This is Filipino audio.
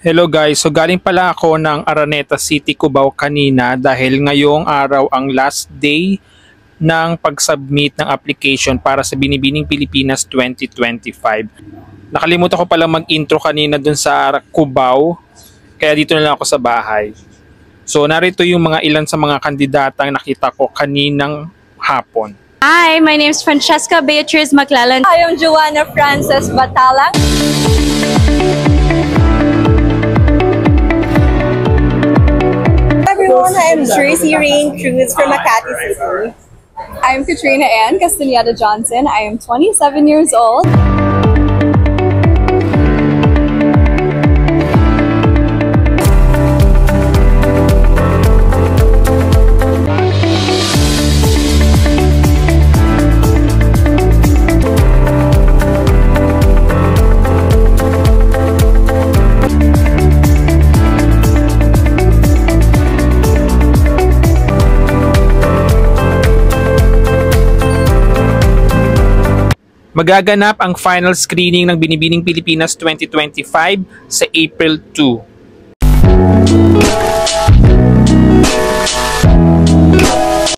Hello guys, so galing pala ako ng Araneta City, Cubao kanina dahil ngayong araw ang last day ng pag-submit ng application para sa Binibining Pilipinas 2025. Nakalimutan ko pala mag-intro kanina dun sa Cubao, kaya dito na lang ako sa bahay. So narito yung mga ilan sa mga kandidatang nakita ko kaninang hapon. Hi, my name is Francesca Beatriz Maclellan. I am Joanna Frances Batalang. Everyone, I am Tracy Rain Cruz from Makati City. I am Katrina Ann Castaneda Johnson. I am 27 years old. Magaganap ang final screening ng Binibining Pilipinas 2025 sa April 2.